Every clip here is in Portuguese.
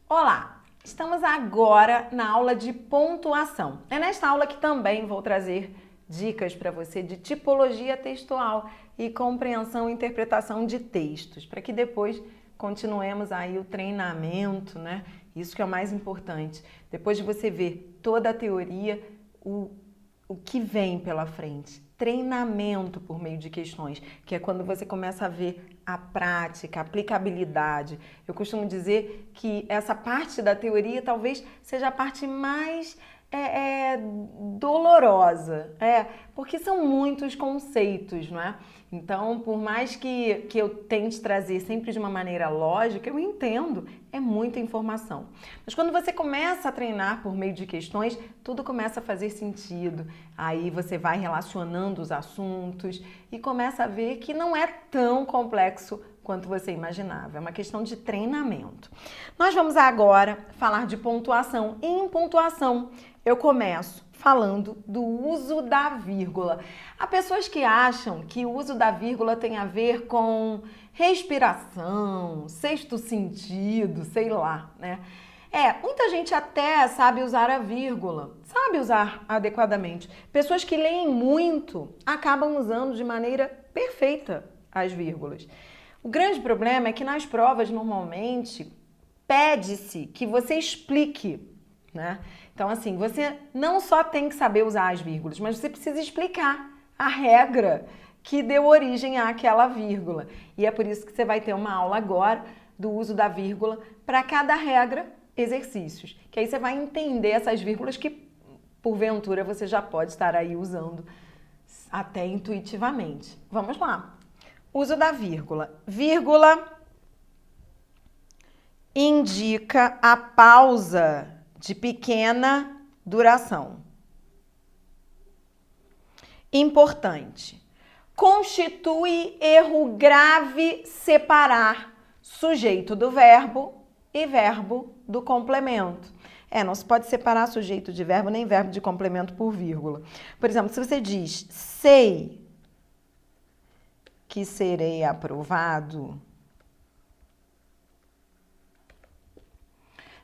Olá! Estamos agora na aula de pontuação. É nesta aula que também vou trazer dicas para você de tipologia textual e compreensão e interpretação de textos, para que depois continuemos aí o treinamento, né? Isso que é o mais importante. Depois de você ver toda a teoria, o que vem pela frente. Treinamento por meio de questões, que é quando você começa a ver a prática, a aplicabilidade. Eu costumo dizer que essa parte da teoria talvez seja a parte mais dolorosa, porque são muitos conceitos, não é? Então, por mais que eu tente trazer sempre de uma maneira lógica, eu entendo, é muita informação. Mas quando você começa a treinar por meio de questões, tudo começa a fazer sentido. Aí você vai relacionando os assuntos e começa a ver que não é tão complexo quanto você imaginava. É uma questão de treinamento. Nós vamos agora falar de pontuação. E em pontuação, eu começo falando do uso da vírgula. Há pessoas que acham que o uso da vírgula tem a ver com respiração, sexto sentido, sei lá, né? Muita gente até sabe usar a vírgula, sabe usar adequadamente. Pessoas que leem muito acabam usando de maneira perfeita as vírgulas. O grande problema é que nas provas, normalmente, pede-se que você explique, né? Então, assim, você não só tem que saber usar as vírgulas, mas você precisa explicar a regra que deu origem àquela vírgula. E é por isso que você vai ter uma aula agora do uso da vírgula para cada regra, exercícios. Que aí você vai entender essas vírgulas que, porventura, você já pode estar aí usando até intuitivamente. Vamos lá. Uso da vírgula. Vírgula indica a pausa de pequena duração. Importante. Constitui erro grave separar sujeito do verbo e verbo do complemento. Não se pode separar sujeito de verbo nem verbo de complemento por vírgula. Por exemplo, se você diz sei que serei aprovado,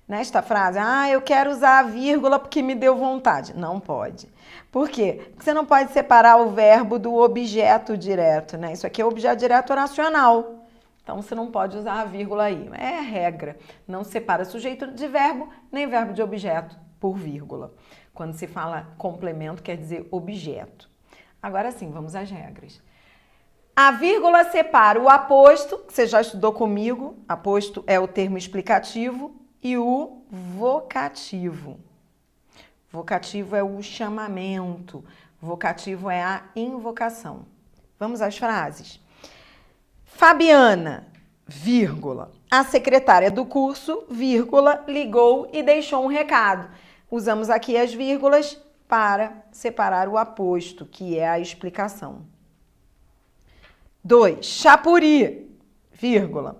nesta frase, eu quero usar a vírgula porque me deu vontade. Não pode. Por quê? Porque você não pode separar o verbo do objeto direto, né? Isso aqui é objeto direto oracional. Então, você não pode usar a vírgula aí. É regra. Não separa sujeito de verbo nem verbo de objeto por vírgula. Quando se fala complemento, quer dizer objeto. Agora sim, vamos às regras. A vírgula separa o aposto, que você já estudou comigo. Aposto é o termo explicativo. E o vocativo. Vocativo é o chamamento. Vocativo é a invocação. Vamos às frases. Fabiana, vírgula. A secretária do curso, vírgula, ligou e deixou um recado. Usamos aqui as vírgulas para separar o aposto, que é a explicação. 2. Chapuri, vírgula.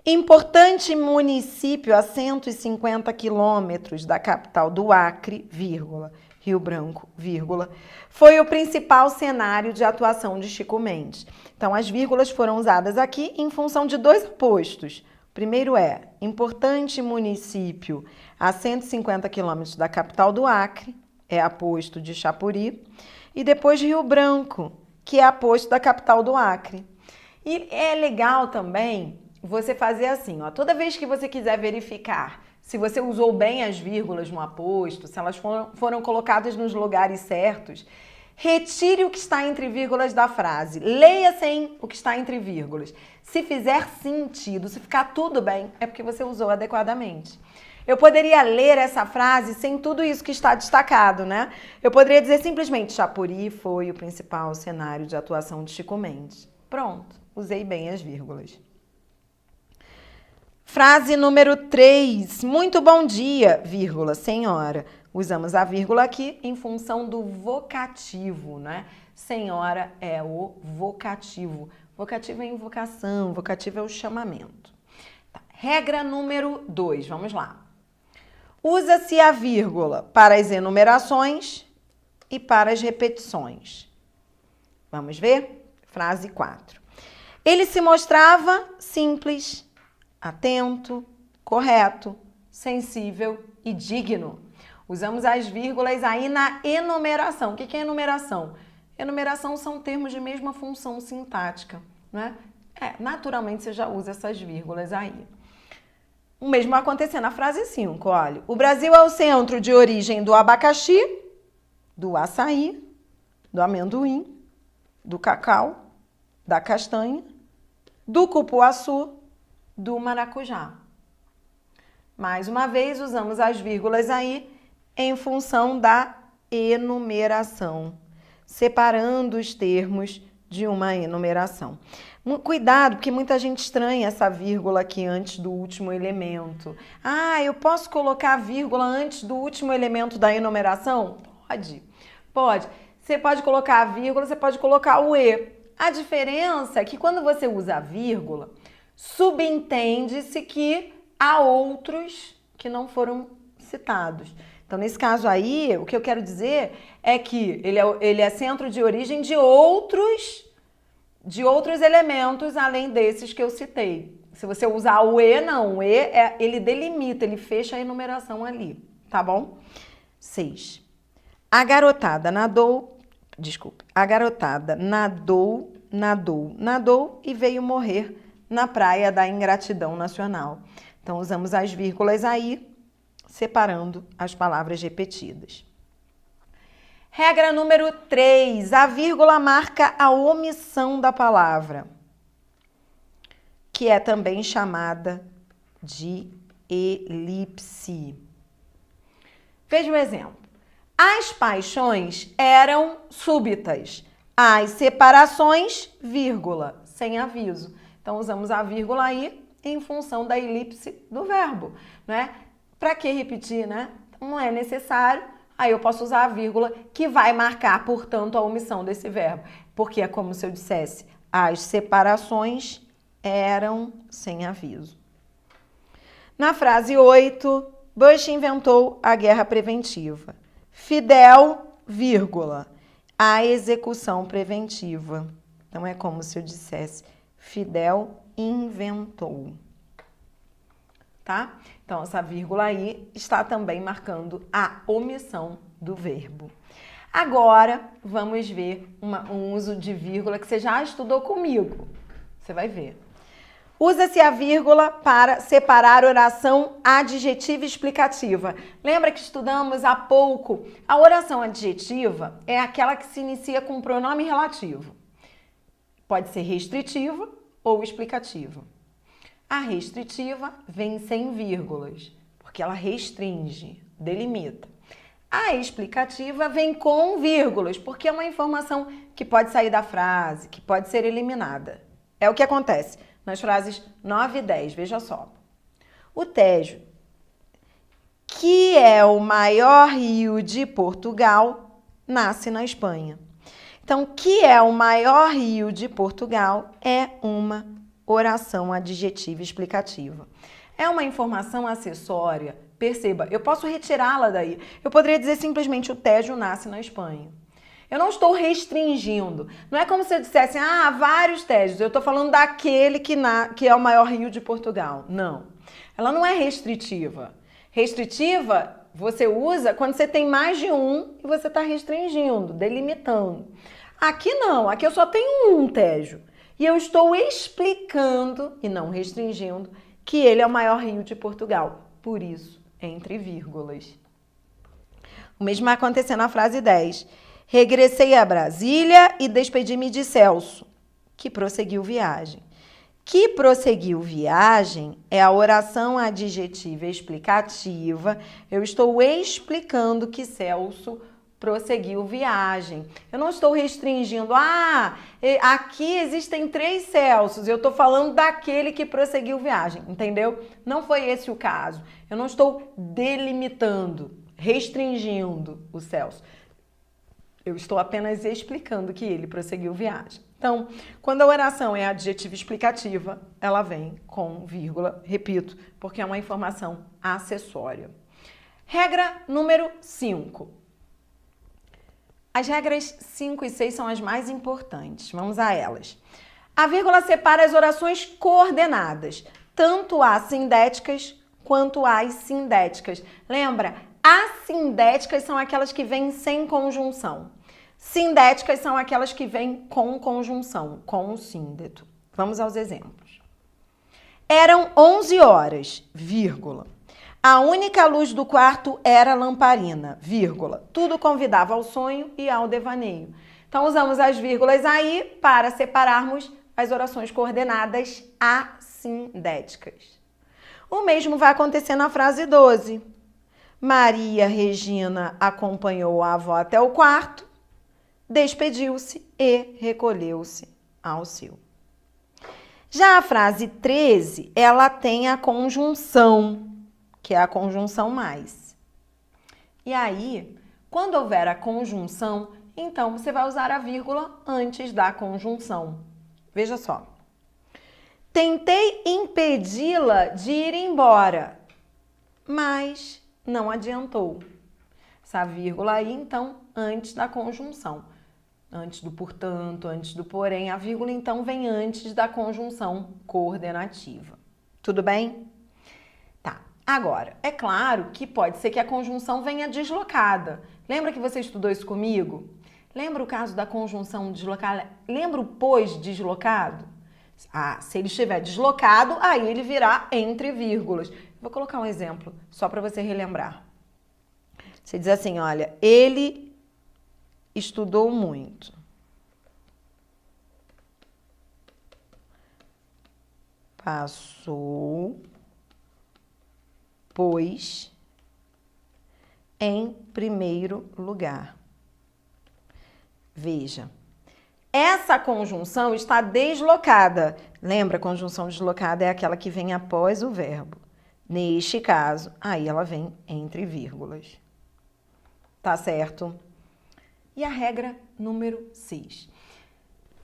Importante município a 150 quilômetros da capital do Acre, vírgula, Rio Branco, vírgula, foi o principal cenário de atuação de Chico Mendes. Então, as vírgulas foram usadas aqui em função de dois apostos. O primeiro é importante município a 150 quilômetros da capital do Acre, é aposto de Chapuri, e depois Rio Branco, que é aposto da capital do Acre. E é legal também você fazer assim, toda vez que você quiser verificar se você usou bem as vírgulas no aposto, se elas foram colocadas nos lugares certos, retire o que está entre vírgulas da frase, leia sem o que está entre vírgulas. Se fizer sentido, se ficar tudo bem, é porque você usou adequadamente. Eu poderia ler essa frase sem tudo isso que está destacado, né? Eu poderia dizer simplesmente, Chapuri foi o principal cenário de atuação de Chico Mendes. Pronto, usei bem as vírgulas. Frase número 3. Muito bom dia, vírgula, senhora. Usamos a vírgula aqui em função do vocativo, né? Senhora é o vocativo. Vocativo é invocação, vocativo é o chamamento. Tá. Regra número 2, vamos lá. Usa-se a vírgula para as enumerações e para as repetições. Vamos ver? Frase 4. Ele se mostrava simples, atento, correto, sensível e digno. Usamos as vírgulas aí na enumeração. O que é enumeração? Enumeração são termos de mesma função sintática, né? Naturalmente você já usa essas vírgulas aí. O mesmo vai acontecer na frase 5, olha. O Brasil é o centro de origem do abacaxi, do açaí, do amendoim, do cacau, da castanha, do cupuaçu, do maracujá. Mais uma vez, usamos as vírgulas aí em função da enumeração, separando os termos de uma enumeração. Cuidado, porque muita gente estranha essa vírgula aqui antes do último elemento. Ah, eu posso colocar a vírgula antes do último elemento da enumeração? Pode, pode. Você pode colocar a vírgula, você pode colocar o E. A diferença é que quando você usa a vírgula, subentende-se que há outros que não foram citados. Então, nesse caso aí, o que eu quero dizer é que ele é centro de origem de outros elementos além desses que eu citei. Se você usar o E, não. O E, ele delimita, ele fecha a enumeração ali, tá bom? 6. A garotada nadou e veio morrer na praia da ingratidão nacional. Então, usamos as vírgulas aí, separando as palavras repetidas. Regra número 3. A vírgula marca a omissão da palavra, que é também chamada de elipse. Veja um exemplo. As paixões eram súbitas. As separações, vírgula, sem aviso. Então, usamos a vírgula aí em função da elipse do verbo, né? Para que repetir, né? Não é necessário. Aí eu posso usar a vírgula que vai marcar, portanto, a omissão desse verbo. Porque é como se eu dissesse, as separações eram sem aviso. Na frase 8, Bush inventou a guerra preventiva. Fidel, vírgula, a execução preventiva. Então, é como se eu dissesse, Fidel inventou. Tá? Então, essa vírgula aí está também marcando a omissão do verbo. Agora, vamos ver um uso de vírgula que você já estudou comigo. Você vai ver. Usa-se a vírgula para separar oração adjetiva e explicativa. Lembra que estudamos há pouco? A oração adjetiva é aquela que se inicia com pronome relativo. Pode ser restritiva ou explicativa. A restritiva vem sem vírgulas, porque ela restringe, delimita. A explicativa vem com vírgulas, porque é uma informação que pode sair da frase, que pode ser eliminada. É o que acontece nas frases 9 e 10, veja só. O Tejo, que é o maior rio de Portugal, nasce na Espanha. Então, que é o maior rio de Portugal é uma oração adjetiva explicativa. É uma informação acessória, perceba, eu posso retirá-la daí. Eu poderia dizer simplesmente o Tejo nasce na Espanha. Eu não estou restringindo. Não é como se eu dissesse, vários Tejos. Eu estou falando daquele que é o maior rio de Portugal. Não. Ela não é restritiva. Restritiva você usa quando você tem mais de um e você está restringindo, delimitando. Aqui não. Aqui eu só tenho um Tejo. E eu estou explicando, e não restringindo, que ele é o maior rio de Portugal. Por isso, entre vírgulas. O mesmo vai acontecer na frase 10. Regressei a Brasília e despedi-me de Celso, que prosseguiu viagem. Que prosseguiu viagem é a oração adjetiva explicativa. Eu estou explicando que Celso prosseguiu viagem. Eu não estou restringindo. Aqui existem 3 Celsos. Eu estou falando daquele que prosseguiu viagem, entendeu? Não foi esse o caso. Eu não estou delimitando, restringindo o Celso. Eu estou apenas explicando que ele prosseguiu viagem. Então, quando a oração é adjetiva explicativa, ela vem com vírgula, repito, porque é uma informação acessória. Regra número 5. As regras 5 e 6 são as mais importantes. Vamos a elas. A vírgula separa as orações coordenadas, tanto assindéticas quanto às sindéticas. Lembra? Assindéticas são aquelas que vêm sem conjunção. Sindéticas são aquelas que vêm com conjunção, com o síndeto. Vamos aos exemplos. Eram 11 horas, vírgula. A única luz do quarto era a lamparina, vírgula. Tudo convidava ao sonho e ao devaneio. Então, usamos as vírgulas aí para separarmos as orações coordenadas assindéticas. O mesmo vai acontecer na frase 12. Maria Regina acompanhou a avó até o quarto, despediu-se e recolheu-se ao seu. Já a frase 13, ela tem a conjunção, que é a conjunção mais. E aí, quando houver a conjunção, então você vai usar a vírgula antes da conjunção. Veja só. Tentei impedi-la de ir embora, mas não adiantou. Essa vírgula aí, então, antes da conjunção. Antes do portanto, antes do porém, a vírgula, então, vem antes da conjunção coordenativa. Tudo bem? Tá. Agora, é claro que pode ser que a conjunção venha deslocada. Lembra que você estudou isso comigo? Lembra o caso da conjunção deslocada? Lembra o pós-deslocado? Ah, se ele estiver deslocado, aí ele virá entre vírgulas. Vou colocar um exemplo, só para você relembrar. Você diz assim, olha, ele estudou muito. Passou, pois, em primeiro lugar. Veja, essa conjunção está deslocada. Lembra, a conjunção deslocada é aquela que vem após o verbo. Neste caso, aí ela vem entre vírgulas. Tá certo? E a regra número 6.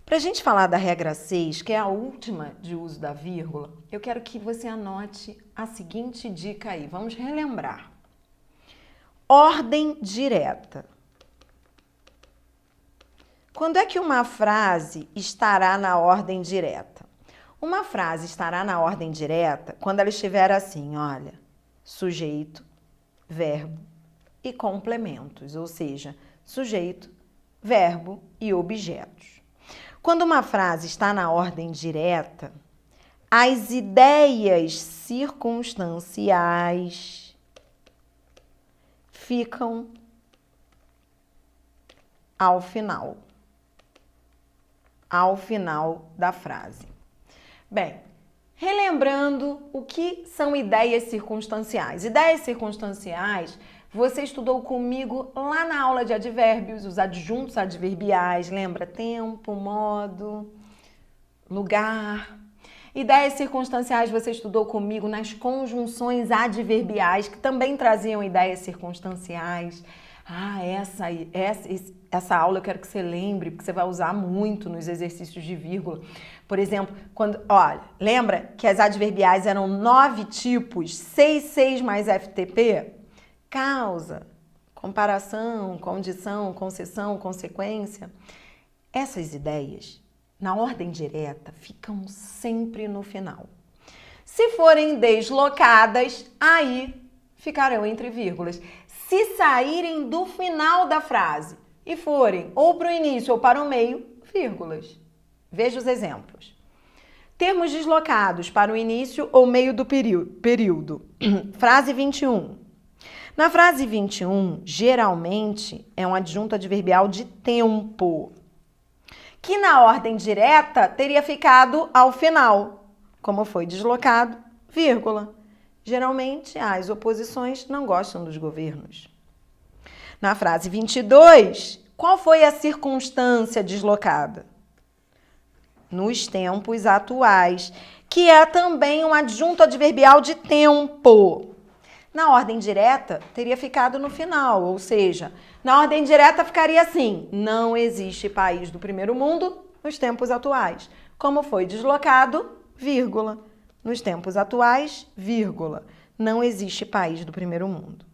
Para a gente falar da regra 6, que é a última de uso da vírgula, eu quero que você anote a seguinte dica aí. Vamos relembrar. Ordem direta. Quando é que uma frase estará na ordem direta? Uma frase estará na ordem direta quando ela estiver assim, olha, sujeito, verbo e complementos, ou seja, sujeito, verbo e objetos. Quando uma frase está na ordem direta, as ideias circunstanciais ficam ao final da frase. Bem, relembrando o que são ideias circunstanciais. Ideias circunstanciais, você estudou comigo lá na aula de advérbios, os adjuntos adverbiais, lembra? Tempo, modo, lugar. Ideias circunstanciais você estudou comigo nas conjunções adverbiais, que também traziam ideias circunstanciais. Ah, essa aula eu quero que você lembre, porque você vai usar muito nos exercícios de vírgula. Por exemplo, olha, lembra que as adverbiais eram 9 tipos, 6 mais FTP? Causa, comparação, condição, concessão, consequência. Essas ideias, na ordem direta, ficam sempre no final. Se forem deslocadas, aí ficarão entre vírgulas. Se saírem do final da frase e forem ou para o início ou para o meio, vírgulas. Veja os exemplos. Termos deslocados para o início ou meio do período. Frase 21. Na frase 21, geralmente é um adjunto adverbial de tempo, que na ordem direta teria ficado ao final, como foi deslocado, vírgula. Geralmente, as oposições não gostam dos governos. Na frase 22, qual foi a circunstância deslocada? Nos tempos atuais, que é também um adjunto adverbial de tempo. Na ordem direta, teria ficado no final, ou seja, na ordem direta ficaria assim, não existe país do primeiro mundo nos tempos atuais. Como foi deslocado, vírgula. Nos tempos atuais, vírgula, não existe país do primeiro mundo.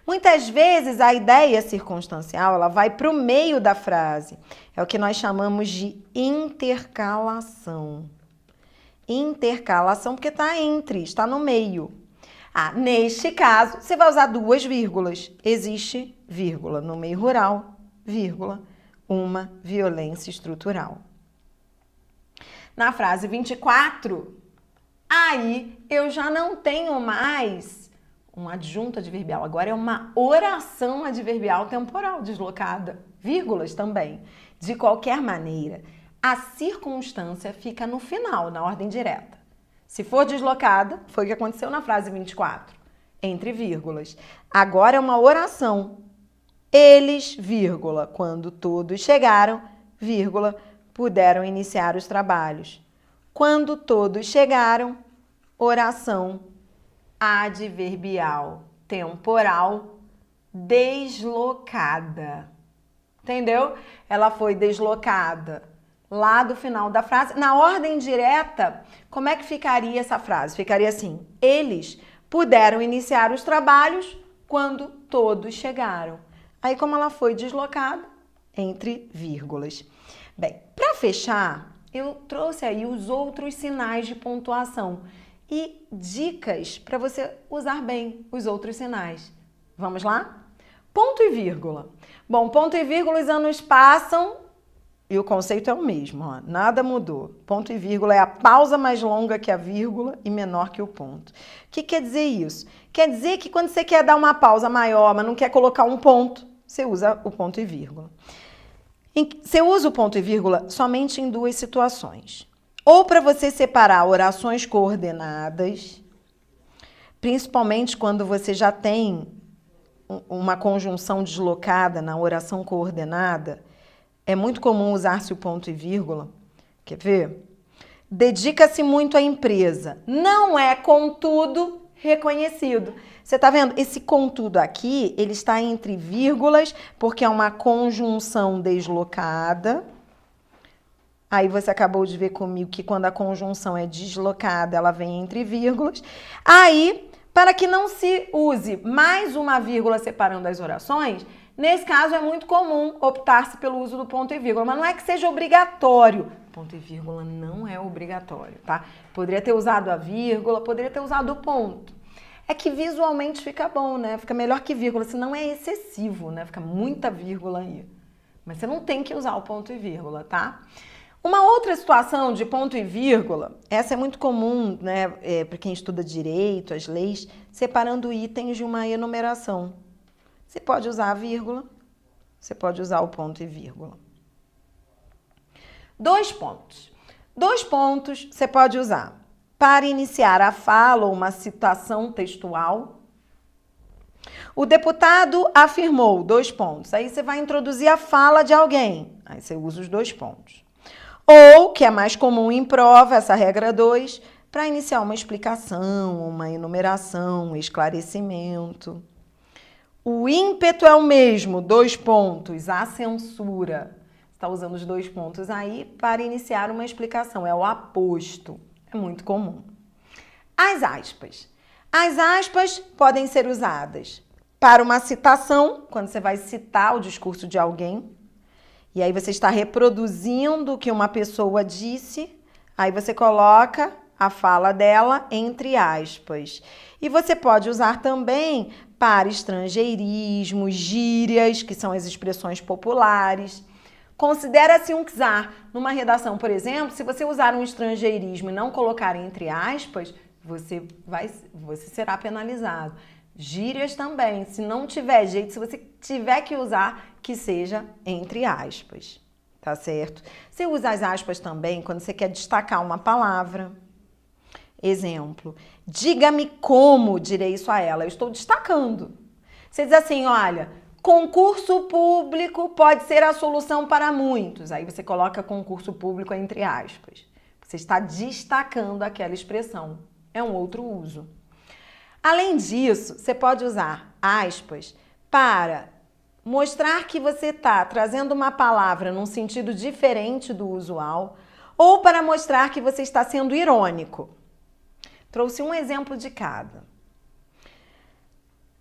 Muitas vezes a ideia circunstancial ela vai para o meio da frase. É o que nós chamamos de intercalação. Intercalação porque está entre, está no meio. Neste caso, você vai usar duas vírgulas. Existe, vírgula, no meio rural, vírgula, uma violência estrutural. Na frase 24, aí eu já não tenho mais um adjunto adverbial. Agora é uma oração adverbial temporal deslocada. Vírgulas também. De qualquer maneira, a circunstância fica no final, na ordem direta. Se for deslocada, foi o que aconteceu na frase 24, entre vírgulas. Agora é uma oração. Eles, vírgula, quando todos chegaram, vírgula, puderam iniciar os trabalhos. Quando todos chegaram, oração adverbial temporal deslocada. Entendeu? Ela foi deslocada lá do final da frase. Na ordem direta, como é que ficaria essa frase? Ficaria assim: eles puderam iniciar os trabalhos quando todos chegaram. Aí, como ela foi deslocada, entre vírgulas. Bem, para fechar, eu trouxe aí os outros sinais de pontuação e dicas para você usar bem os outros sinais. Vamos lá? Ponto e vírgula. Bom, ponto e vírgula, os anos passam e o conceito é o mesmo, ó, nada mudou. Ponto e vírgula é a pausa mais longa que a vírgula e menor que o ponto. O que quer dizer isso? Quer dizer que quando você quer dar uma pausa maior, mas não quer colocar um ponto, você usa o ponto e vírgula. Você usa o ponto e vírgula somente em duas situações. Ou para você separar orações coordenadas, principalmente quando você já tem uma conjunção deslocada na oração coordenada, é muito comum usar-se o ponto e vírgula. Quer ver? Dedica-se muito à empresa. Não é, contudo, reconhecido. Você está vendo? Esse contudo aqui, ele está entre vírgulas, porque é uma conjunção deslocada. Aí você acabou de ver comigo que quando a conjunção é deslocada, ela vem entre vírgulas. Aí, para que não se use mais uma vírgula separando as orações, nesse caso é muito comum optar-se pelo uso do ponto e vírgula, mas não é que seja obrigatório. Ponto e vírgula não é obrigatório, tá? Poderia ter usado a vírgula, poderia ter usado o ponto. É que visualmente fica bom, né? Fica melhor que vírgula, senão é excessivo, né? Fica muita vírgula aí. Mas você não tem que usar o ponto e vírgula, tá? Uma outra situação de ponto e vírgula, essa é muito comum, né, para quem estuda direito, as leis, separando itens de uma enumeração. Você pode usar a vírgula, você pode usar o ponto e vírgula. 2 pontos. 2 pontos você pode usar para iniciar a fala ou uma citação textual. O deputado afirmou, 2 pontos. Aí você vai introduzir a fala de alguém. Aí você usa os 2 pontos. Ou, que é mais comum em prova, essa regra 2, para iniciar uma explicação, uma enumeração, um esclarecimento. O ímpeto é o mesmo, 2 pontos, a censura. Você está usando os 2 pontos aí para iniciar uma explicação, é o aposto, é muito comum. As aspas. As aspas podem ser usadas para uma citação, quando você vai citar o discurso de alguém, e aí você está reproduzindo o que uma pessoa disse, aí você coloca a fala dela entre aspas. E você pode usar também para estrangeirismos, gírias, que são as expressões populares. Considera-se um czar. Numa redação, por exemplo, se você usar um estrangeirismo e não colocar entre aspas, você será penalizado. Gírias também, se não tiver jeito, se você tiver que usar, que seja entre aspas, tá certo? Você usa as aspas também quando você quer destacar uma palavra. Exemplo, diga-me como direi isso a ela. Eu estou destacando. Você diz assim, olha, concurso público pode ser a solução para muitos. Aí você coloca concurso público entre aspas. Você está destacando aquela expressão. É um outro uso. Além disso, você pode usar aspas para mostrar que você está trazendo uma palavra num sentido diferente do usual ou para mostrar que você está sendo irônico. Trouxe um exemplo de cada.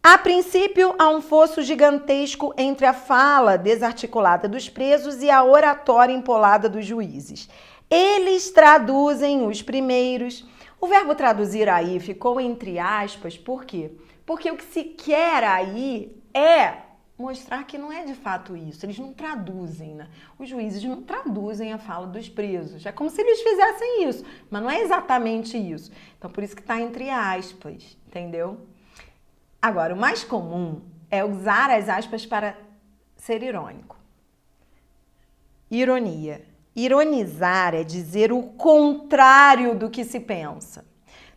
A princípio, há um fosso gigantesco entre a fala desarticulada dos presos e a oratória empolada dos juízes. Eles traduzem os primeiros, O verbo traduzir aí ficou entre aspas, por quê? Porque o que se quer aí é mostrar que não é de fato isso. Eles não traduzem, né? Os juízes não traduzem a fala dos presos. É como se eles fizessem isso, mas não é exatamente isso. Então, por isso que está entre aspas, entendeu? Agora, o mais comum é usar as aspas para ser irônico. Ironia. Ironizar é dizer o contrário do que se pensa.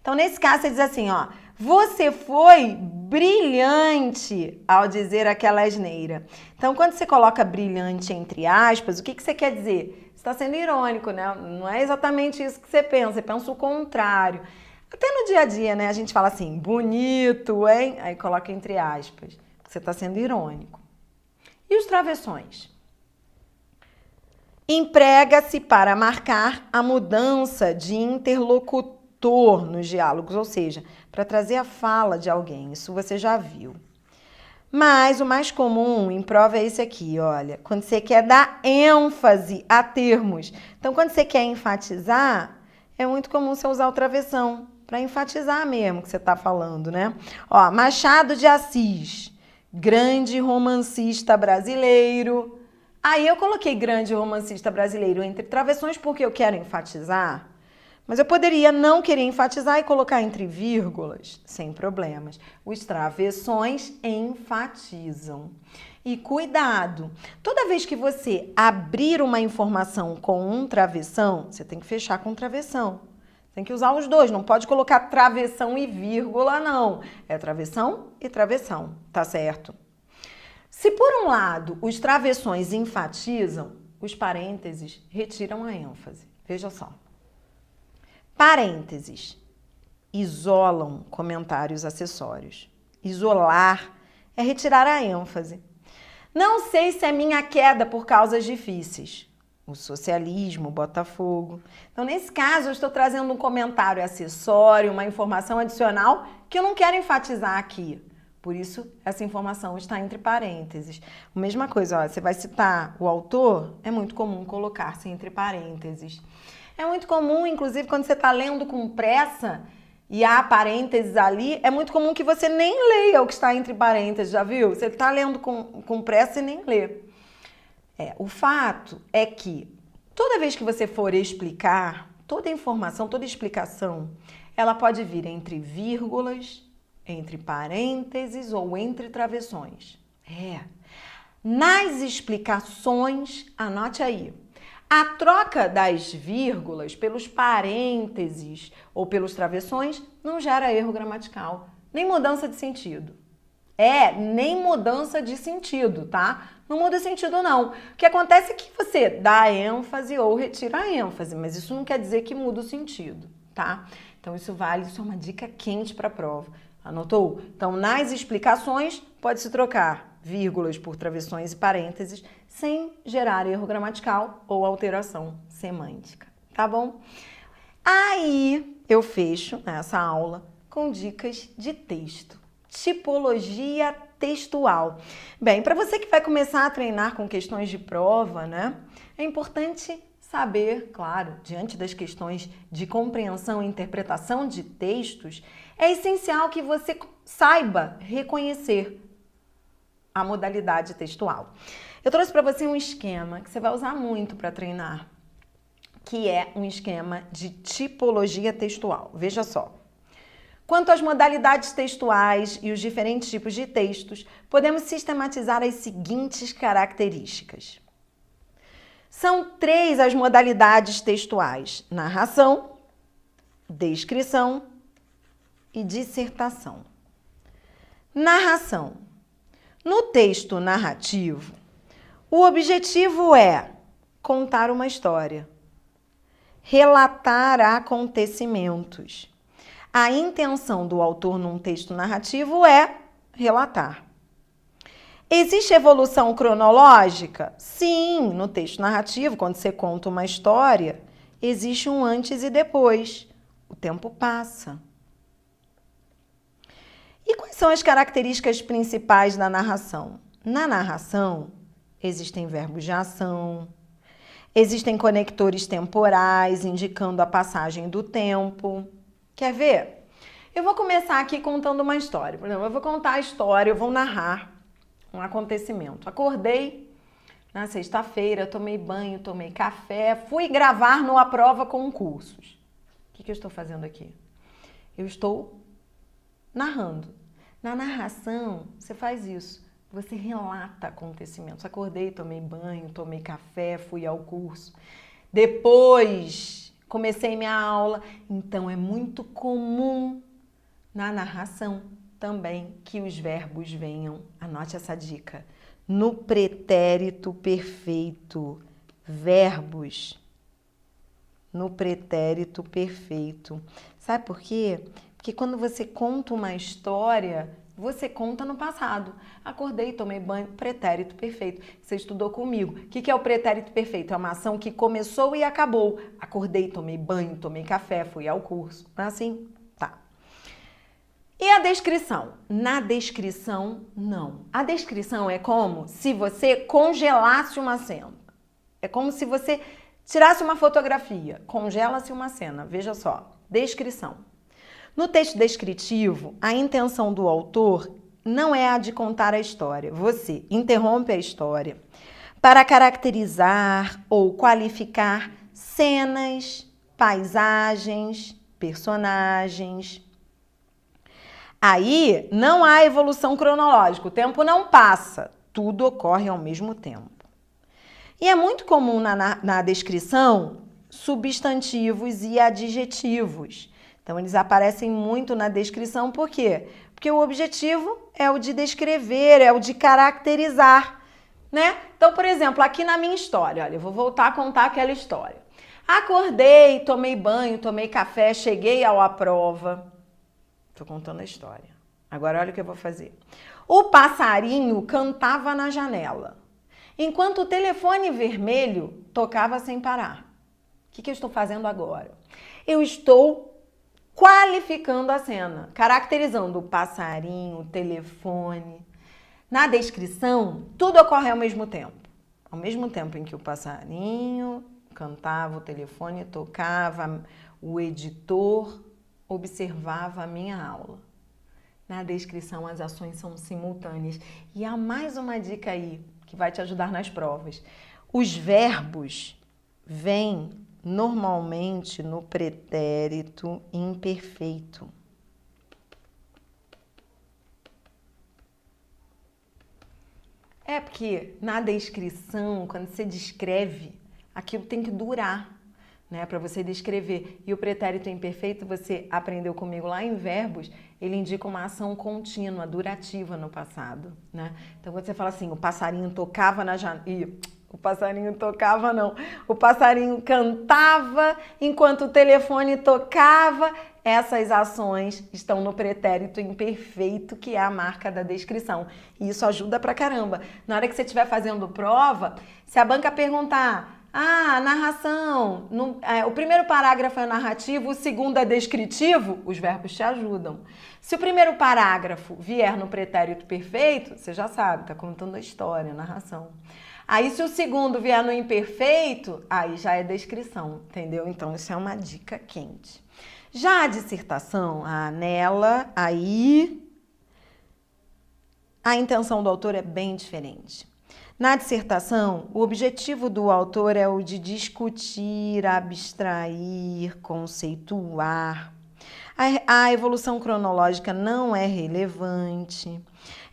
Então, nesse caso, você diz assim, ó, você foi brilhante ao dizer aquela asneira. Então, quando você coloca brilhante entre aspas, o que você quer dizer? Você está sendo irônico, né? Não é exatamente isso que você pensa o contrário. Até no dia a dia, né? A gente fala assim, bonito, hein? Aí coloca entre aspas, você está sendo irônico. E os travessões? Emprega-se para marcar a mudança de interlocutor nos diálogos, ou seja, para trazer a fala de alguém. Isso você já viu. Mas o mais comum em prova é esse aqui, olha. Quando você quer dar ênfase a termos. Então, quando você quer enfatizar, é muito comum você usar o travessão para enfatizar mesmo que você está falando, né? Ó, Machado de Assis, grande romancista brasileiro. Aí eu coloquei grande romancista brasileiro entre travessões porque eu quero enfatizar, mas eu poderia não querer enfatizar e colocar entre vírgulas, sem problemas. Os travessões enfatizam. E cuidado, toda vez que você abrir uma informação com um travessão, você tem que fechar com um travessão. Tem que usar os dois, não pode colocar travessão e vírgula, não. É travessão e travessão, tá certo? Se por um lado os travessões enfatizam, os parênteses retiram a ênfase. Veja só. Parênteses isolam comentários acessórios. Isolar é retirar a ênfase. Não sei se é minha queda por causas difíceis. O socialismo, o Botafogo. Então, nesse caso, eu estou trazendo um comentário acessório, uma informação adicional que eu não quero enfatizar aqui. Por isso, essa informação está entre parênteses. A mesma coisa, ó, você vai citar o autor, é muito comum colocar-se entre parênteses. É muito comum, inclusive, quando você está lendo com pressa e há parênteses ali, é muito comum que você nem leia o que está entre parênteses, já viu? Você está lendo com pressa e nem lê. O fato é que toda vez que você for explicar, toda informação, toda explicação, ela pode vir entre vírgulas, entre parênteses ou entre travessões. Nas explicações, anote aí, a troca das vírgulas pelos parênteses ou pelos travessões não gera erro gramatical, nem mudança de sentido. Nem mudança de sentido, tá? Não muda sentido, não. O que acontece é que você dá ênfase ou retira a ênfase, mas isso não quer dizer que muda o sentido, tá? Então, isso é uma dica quente para a prova. Anotou? Então, nas explicações, pode-se trocar vírgulas por travessões e parênteses sem gerar erro gramatical ou alteração semântica, tá bom? Aí, eu fecho essa aula com dicas de texto. Tipologia textual. Bem, para você que vai começar a treinar com questões de prova, né? É importante saber, claro, diante das questões de compreensão e interpretação de textos, é essencial que você saiba reconhecer a modalidade textual. Eu trouxe para você um esquema que você vai usar muito para treinar, que é um esquema de tipologia textual. Veja só. Quanto às modalidades textuais e os diferentes tipos de textos, podemos sistematizar as seguintes características. São 3 as modalidades textuais: narração, descrição e dissertação. Narração. No texto narrativo, o objetivo é contar uma história, relatar acontecimentos. A intenção do autor num texto narrativo é relatar. Existe evolução cronológica? Sim, no texto narrativo, quando você conta uma história, existe um antes e depois. O tempo passa. E quais são as características principais da narração? Na narração, existem verbos de ação, existem conectores temporais indicando a passagem do tempo. Quer ver? Eu vou começar aqui contando uma história. Por exemplo, eu vou contar a história, eu vou narrar um acontecimento. Acordei na sexta-feira, tomei banho, tomei café, fui gravar no A Prova Concursos. O que eu estou fazendo aqui? Eu estou narrando. Na narração, você faz isso. Você relata acontecimentos. Acordei, tomei banho, tomei café, fui ao curso. Depois, comecei minha aula. Então, é muito comum na narração também que os verbos venham. Anote essa dica. No pretérito perfeito. Verbos. No pretérito perfeito. Sabe por quê? Porque quando você conta uma história, você conta no passado. Acordei, tomei banho, pretérito perfeito. Você estudou comigo. O que é o pretérito perfeito? É uma ação que começou e acabou. Acordei, tomei banho, tomei café, fui ao curso. Não é assim? Tá. E a descrição? Na descrição, não. A descrição é como se você congelasse uma cena. É como se você tirasse uma fotografia, congela-se uma cena. Veja só, descrição. No texto descritivo, a intenção do autor não é a de contar a história. Você interrompe a história para caracterizar ou qualificar cenas, paisagens, personagens. Aí não há evolução cronológica, o tempo não passa, tudo ocorre ao mesmo tempo. E é muito comum na descrição substantivos e adjetivos. Então, eles aparecem muito na descrição, por quê? Porque o objetivo é o de descrever, é o de caracterizar, né? Então, por exemplo, aqui na minha história, olha, eu vou voltar a contar aquela história. Acordei, tomei banho, tomei café, cheguei ao A Prova. Tô contando a história. Agora, olha o que eu vou fazer. O passarinho cantava na janela, enquanto o telefone vermelho tocava sem parar. O que eu estou fazendo agora? Eu estou qualificando a cena, caracterizando o passarinho, o telefone. Na descrição, tudo ocorre ao mesmo tempo. Ao mesmo tempo em que o passarinho cantava, o telefone tocava, o editor observava a minha aula. Na descrição, as ações são simultâneas. E há mais uma dica aí que vai te ajudar nas provas. Os verbos vêm normalmente no pretérito imperfeito. É porque na descrição, quando você descreve, aquilo tem que durar, né, para você descrever. E o pretérito imperfeito, você aprendeu comigo lá em verbos, ele indica uma ação contínua, durativa no passado, né? Então, quando você fala assim, o passarinho tocava na janela... O passarinho tocava, não. O passarinho cantava enquanto o telefone tocava. Essas ações estão no pretérito imperfeito, que é a marca da descrição. E isso ajuda pra caramba. Na hora que você estiver fazendo prova, se a banca perguntar, a narração, o primeiro parágrafo é narrativo, o segundo é descritivo, os verbos te ajudam. Se o primeiro parágrafo vier no pretérito perfeito, você já sabe, tá contando a história, a narração. Aí, se o segundo vier no imperfeito, aí já é descrição, entendeu? Então, isso é uma dica quente. Já a dissertação, nela, aí, a intenção do autor é bem diferente. Na dissertação, o objetivo do autor é o de discutir, abstrair, conceituar. A evolução cronológica não é relevante.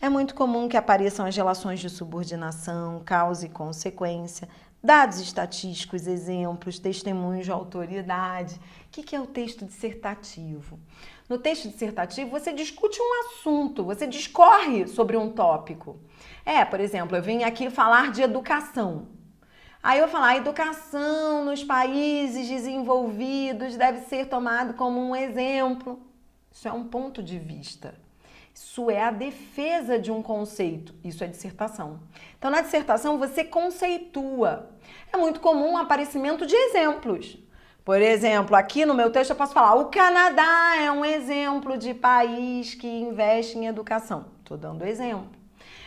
É muito comum que apareçam as relações de subordinação, causa e consequência, dados estatísticos, exemplos, testemunhos de autoridade. O que é o texto dissertativo? No texto dissertativo, você discute um assunto, você discorre sobre um tópico. Por exemplo, eu vim aqui falar de educação. Aí eu vou falar, a educação nos países desenvolvidos deve ser tomado como um exemplo. Isso é um ponto de vista. Isso é a defesa de um conceito. Isso é dissertação. Então, na dissertação, você conceitua. É muito comum o aparecimento de exemplos. Por exemplo, aqui no meu texto eu posso falar, o Canadá é um exemplo de país que investe em educação. Estou dando exemplo.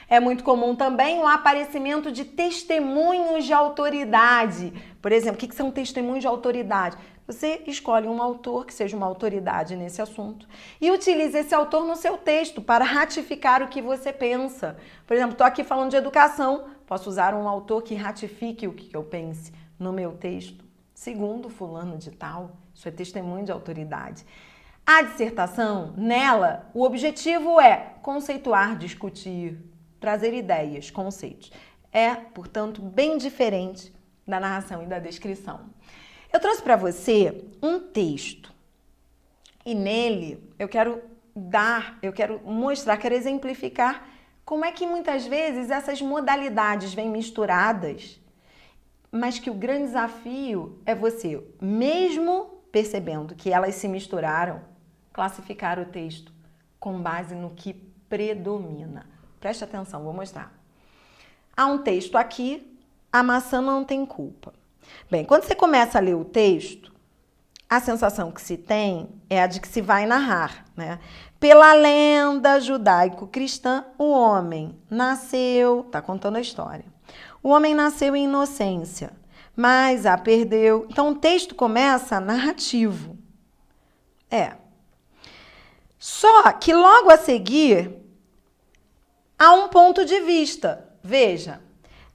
É muito comum também o aparecimento de testemunhos de autoridade. Por exemplo, o que são testemunhos de autoridade? Você escolhe um autor que seja uma autoridade nesse assunto e utilize esse autor no seu texto para ratificar o que você pensa. Por exemplo, estou aqui falando de educação, posso usar um autor que ratifique o que eu pense no meu texto. Segundo fulano de tal, isso é testemunho de autoridade. A dissertação, nela, o objetivo é conceituar, discutir, trazer ideias, conceitos. É, portanto, bem diferente da narração e da descrição. Eu trouxe para você um texto e nele eu quero mostrar, quero exemplificar como é que muitas vezes essas modalidades vêm misturadas, mas que o grande desafio é você, mesmo percebendo que elas se misturaram, classificar o texto com base no que predomina. Preste atenção, vou mostrar. Há um texto aqui, a maçã não tem culpa. Bem, quando você começa a ler o texto, a sensação que se tem é a de que se vai narrar, né? Pela lenda judaico-cristã, o homem nasceu, tá contando a história. O homem nasceu em inocência, mas a perdeu. Então o texto começa narrativo. Só que logo a seguir há um ponto de vista. Veja,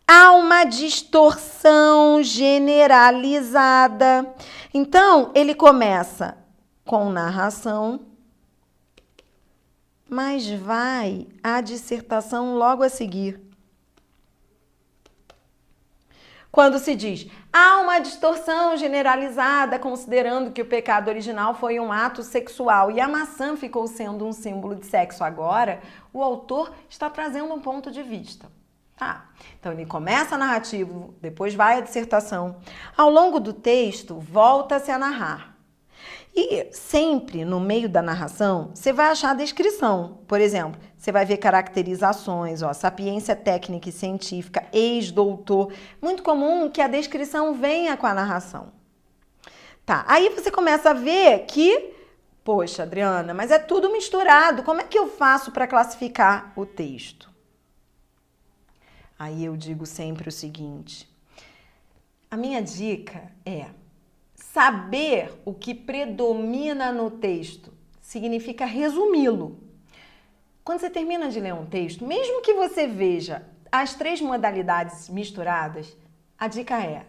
há uma distorção generalizada. Então, ele começa com narração, mas vai à dissertação logo a seguir. Quando se diz, há uma distorção generalizada considerando que o pecado original foi um ato sexual e a maçã ficou sendo um símbolo de sexo agora, o autor está trazendo um ponto de vista. Tá. Então ele começa narrativo, depois vai à dissertação. Ao longo do texto, volta-se a narrar. E sempre no meio da narração, você vai achar a descrição. Por exemplo, você vai ver caracterizações, sapiência técnica e científica, ex-doutor. Muito comum que a descrição venha com a narração. Tá, aí você começa a ver que, poxa, Adriana, mas é tudo misturado. Como é que eu faço para classificar o texto? Aí eu digo sempre o seguinte, a minha dica é saber o que predomina no texto significa resumi-lo. Quando você termina de ler um texto, mesmo que você veja as 3 modalidades misturadas, a dica é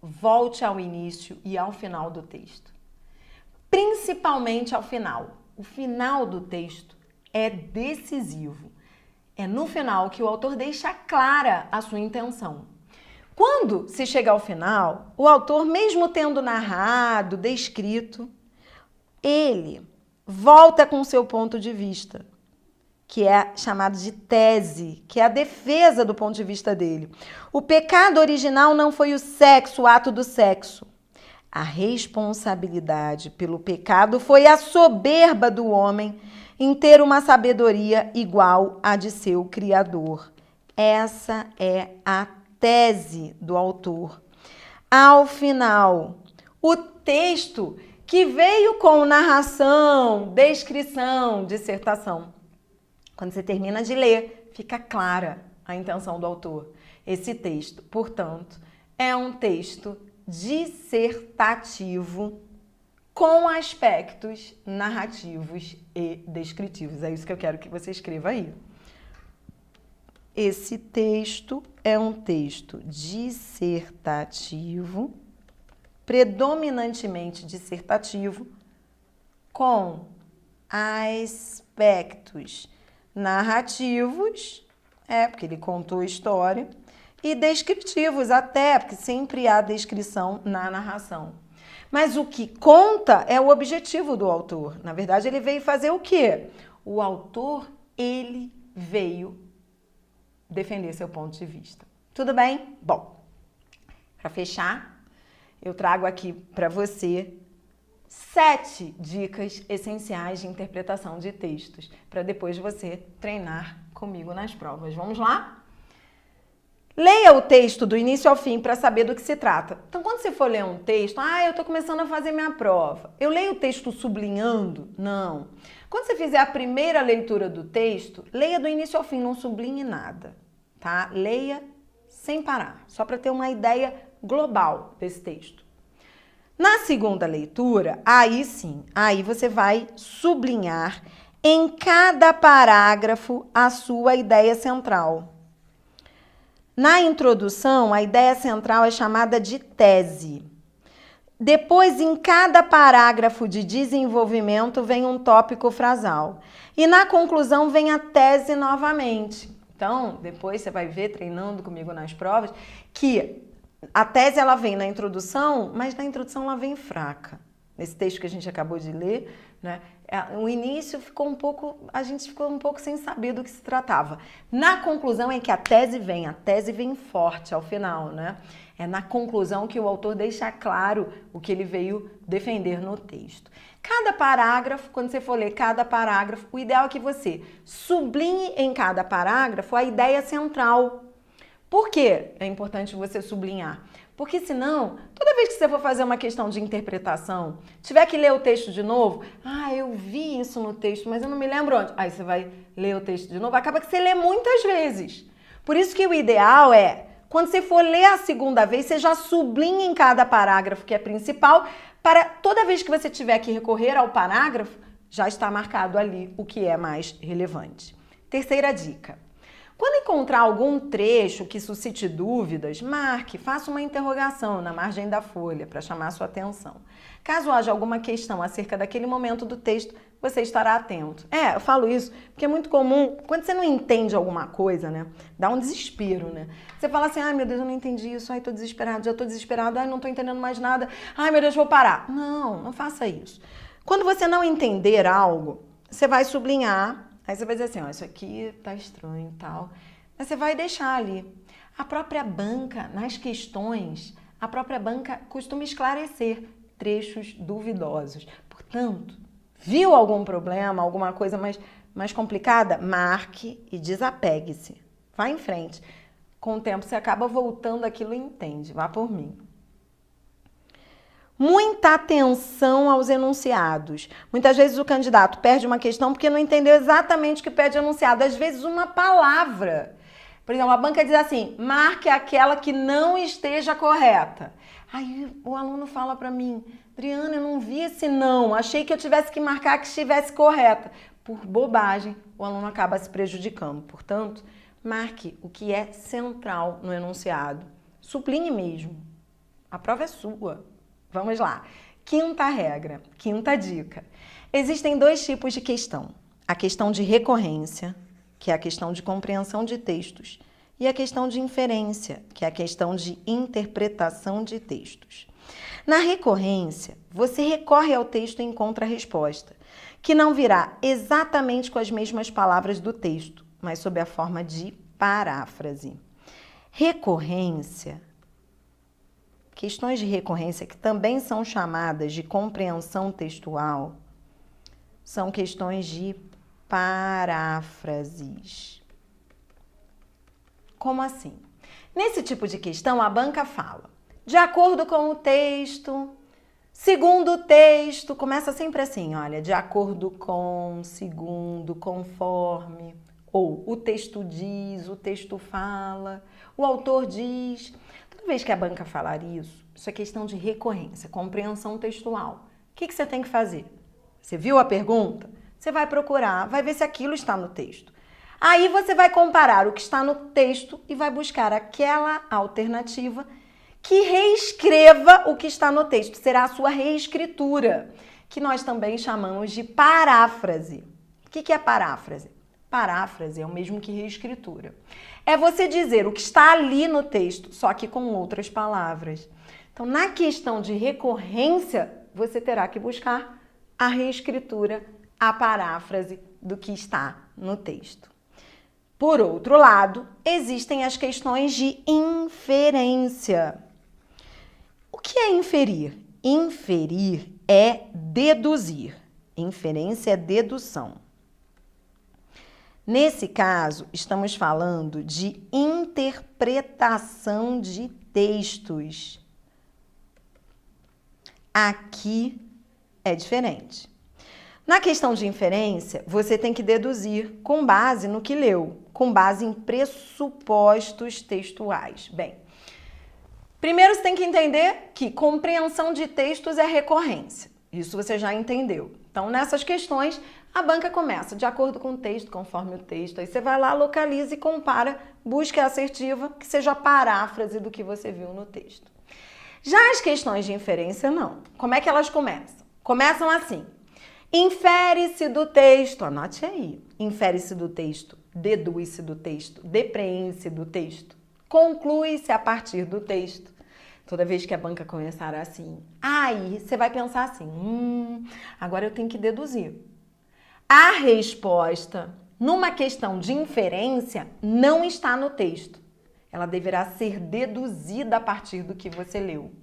volte ao início e ao final do texto. Principalmente ao final. O final do texto é decisivo. É no final que o autor deixa clara a sua intenção. Quando se chega ao final, o autor, mesmo tendo narrado, descrito, ele volta com o seu ponto de vista, que é chamado de tese, que é a defesa do ponto de vista dele. O pecado original não foi o sexo, o ato do sexo. A responsabilidade pelo pecado foi a soberba do homem em ter uma sabedoria igual à de seu Criador. Essa é a tese do autor. Ao final, o texto que veio com narração, descrição, dissertação. Quando você termina de ler, fica clara a intenção do autor. Esse texto, portanto, é um texto dissertativo com aspectos narrativos e descritivos. É isso que eu quero que você escreva aí. Esse texto é um texto dissertativo, predominantemente dissertativo, com aspectos narrativos, porque ele contou a história, e descritivos até, porque sempre há descrição na narração. Mas o que conta é o objetivo do autor. Na verdade, ele veio fazer o quê? O autor, ele veio defender seu ponto de vista. Tudo bem? Bom, para fechar, eu trago aqui para você 7 dicas essenciais de interpretação de textos, para depois você treinar comigo nas provas. Vamos lá? Leia o texto do início ao fim para saber do que se trata. Então, quando você for ler um texto, eu estou começando a fazer minha prova. Eu leio o texto sublinhando? Não. Quando você fizer a primeira leitura do texto, leia do início ao fim, não sublinhe nada, tá? Leia sem parar, só para ter uma ideia global desse texto. Na segunda leitura, aí sim, aí você vai sublinhar em cada parágrafo a sua ideia central. Na introdução, a ideia central é chamada de tese. Depois, em cada parágrafo de desenvolvimento, vem um tópico frasal. E na conclusão, vem a tese novamente. Então, depois você vai ver, treinando comigo nas provas, que a tese ela vem na introdução, mas na introdução ela vem fraca. Nesse texto que a gente acabou de ler, né? O início ficou a gente ficou um pouco sem saber do que se tratava. Na conclusão é que a tese vem forte ao final, né? É na conclusão que o autor deixa claro o que ele veio defender no texto. Cada parágrafo, quando você for ler cada parágrafo, o ideal é que você sublinhe em cada parágrafo a ideia central. Por que é importante você sublinhar? Porque senão, toda vez que você for fazer uma questão de interpretação, tiver que ler o texto de novo, eu vi isso no texto, mas eu não me lembro onde. Aí você vai ler o texto de novo, acaba que você lê muitas vezes. Por isso que o ideal é, quando você for ler a segunda vez, você já sublinha em cada parágrafo que é principal, para toda vez que você tiver que recorrer ao parágrafo, já está marcado ali o que é mais relevante. Terceira dica. Quando encontrar algum trecho que suscite dúvidas, marque, faça uma interrogação na margem da folha para chamar a sua atenção. Caso haja alguma questão acerca daquele momento do texto, você estará atento. Eu falo isso porque é muito comum, quando você não entende alguma coisa, né? Dá um desespero, né? Você fala assim, meu Deus, eu não entendi isso, tô desesperado, já tô desesperado, não tô entendendo mais nada, meu Deus, vou parar. Não faça isso. Quando você não entender algo, você vai sublinhar. Aí você vai dizer assim, isso aqui tá estranho e tal. Mas você vai deixar ali. A própria banca, nas questões, a própria banca costuma esclarecer trechos duvidosos. Portanto, viu algum problema, alguma coisa mais complicada? Marque e desapegue-se. Vá em frente. Com o tempo você acaba voltando aquilo e entende. Vá por mim. Muita atenção aos enunciados. Muitas vezes o candidato perde uma questão porque não entendeu exatamente o que pede enunciado. Às vezes uma palavra. Por exemplo, a banca diz assim, marque aquela que não esteja correta. Aí o aluno fala para mim, Adriana, eu não vi esse não, achei que eu tivesse que marcar que estivesse correta. Por bobagem, o aluno acaba se prejudicando. Portanto, marque o que é central no enunciado. Sublinhe mesmo. A prova é sua. Vamos lá. Quinta regra, quinta dica. Existem dois tipos de questão. A questão de recorrência, que é a questão de compreensão de textos, e a questão de inferência, que é a questão de interpretação de textos. Na recorrência, você recorre ao texto e encontra a resposta, que não virá exatamente com as mesmas palavras do texto, mas sob a forma de paráfrase. Recorrência. Questões de recorrência, que também são chamadas de compreensão textual, são questões de paráfrases. Como assim? Nesse tipo de questão, a banca fala, de acordo com o texto, segundo o texto, começa sempre assim, olha, de acordo com, segundo, conforme, ou o texto diz, o texto fala, o autor diz. Toda vez que a banca falar isso é questão de recorrência, compreensão textual. O que você tem que fazer? Você viu a pergunta? Você vai procurar, vai ver se aquilo está no texto. Aí você vai comparar o que está no texto e vai buscar aquela alternativa que reescreva o que está no texto. Será a sua reescritura, que nós também chamamos de paráfrase. O que é paráfrase? Paráfrase é o mesmo que reescritura. É você dizer o que está ali no texto, só que com outras palavras. Então, na questão de recorrência, você terá que buscar a reescritura, a paráfrase do que está no texto. Por outro lado, existem as questões de inferência. O que é inferir? Inferir é deduzir. Inferência é dedução. Nesse caso, estamos falando de interpretação de textos. Aqui é diferente. Na questão de inferência, você tem que deduzir com base no que leu, com base em pressupostos textuais. Bem, Primeiro, você tem que entender que compreensão de textos é recorrência. Isso você já entendeu. Então, nessas questões, a banca começa de acordo com o texto, conforme o texto. Aí você vai lá, localiza e compara, busca a assertiva, que seja a paráfrase do que você viu no texto. Já as questões de inferência, não. Como é que elas começam? Começam assim. Infere-se do texto, anote aí. Infere-se do texto, deduz-se do texto, depreende-se do texto, conclui-se a partir do texto. Toda vez que a banca começar assim, aí você vai pensar assim, agora eu tenho que deduzir. A resposta numa questão de inferência não está no texto. Ela deverá ser deduzida a partir do que você leu.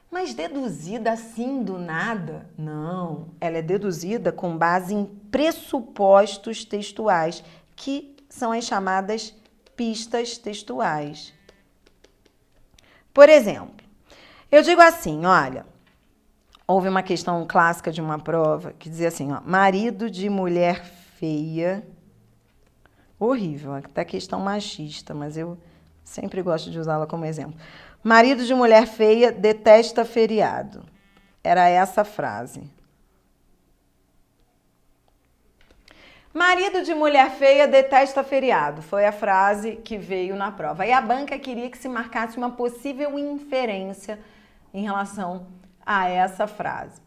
Mas deduzida assim do nada? Não. Ela é deduzida com base em pressupostos textuais, que são as chamadas pistas textuais. Por exemplo, eu digo assim, olha, houve uma questão clássica de uma prova que dizia assim, ó, marido de mulher feia, horrível, até questão machista, mas eu sempre gosto de usá-la como exemplo. Marido de mulher feia detesta feriado. Era essa a frase. Marido de mulher feia detesta feriado. Foi a frase que veio na prova. E a banca queria que se marcasse uma possível inferência em relação a essa frase.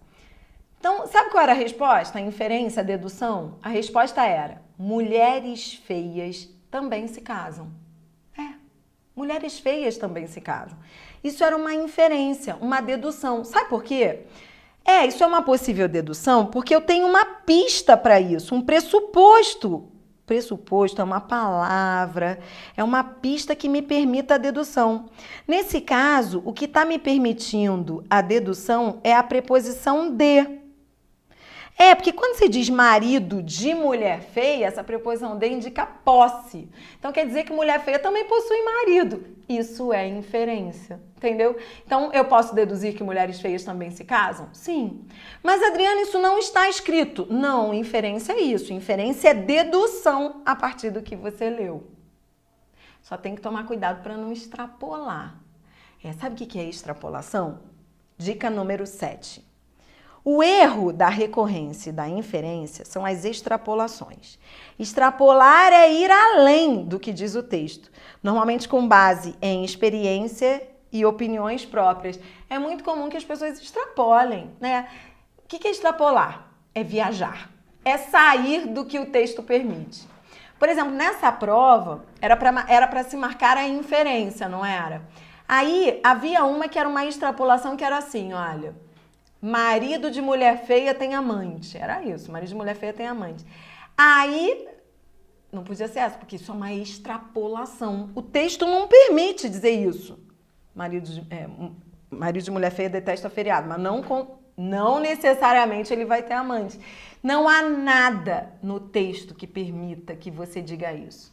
Então, sabe qual era a resposta? A inferência, a dedução? A resposta era: mulheres feias também se casam. Mulheres feias também se casam. Isso era uma inferência, uma dedução. Sabe por quê? Isso é uma possível dedução porque eu tenho uma pista para isso, um pressuposto. Pressuposto é uma palavra, é uma pista que me permita a dedução. Nesse caso, o que está me permitindo a dedução é a preposição de. Porque quando você diz marido de mulher feia, essa preposição de indica posse. Então quer dizer que mulher feia também possui marido. Isso é inferência, entendeu? Então eu posso deduzir que mulheres feias também se casam? Sim. Mas, Adriana, isso não está escrito. Não, inferência é isso. Inferência é dedução a partir do que você leu. Só tem que tomar cuidado para não extrapolar. Sabe o que é extrapolação? Dica número 7. O erro da recorrência e da inferência são as extrapolações. Extrapolar é ir além do que diz o texto, normalmente com base em experiência e opiniões próprias. É muito comum que as pessoas extrapolem, né? O que é extrapolar? É viajar, é sair do que o texto permite. Por exemplo, nessa prova, era para se marcar a inferência, não era? Aí, havia uma que era uma extrapolação que era assim, olha... Marido de mulher feia tem amante. Era isso, marido de mulher feia tem amante. Aí, não podia ser essa, porque isso é uma extrapolação. O texto não permite dizer isso. Marido de mulher feia detesta feriado, mas não necessariamente ele vai ter amante. Não há nada no texto que permita que você diga isso.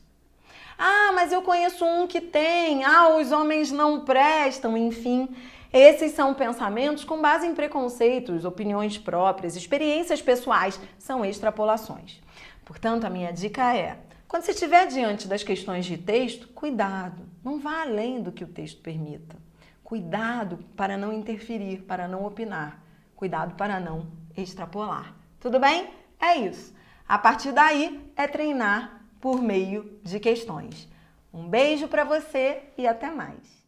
Mas eu conheço um que tem. Os homens não prestam, enfim... Esses são pensamentos com base em preconceitos, opiniões próprias, experiências pessoais, são extrapolações. Portanto, a minha dica é, quando você estiver diante das questões de texto, cuidado, não vá além do que o texto permita. Cuidado para não interferir, para não opinar. Cuidado para não extrapolar. Tudo bem? É isso. A partir daí, é treinar por meio de questões. Um beijo para você e até mais.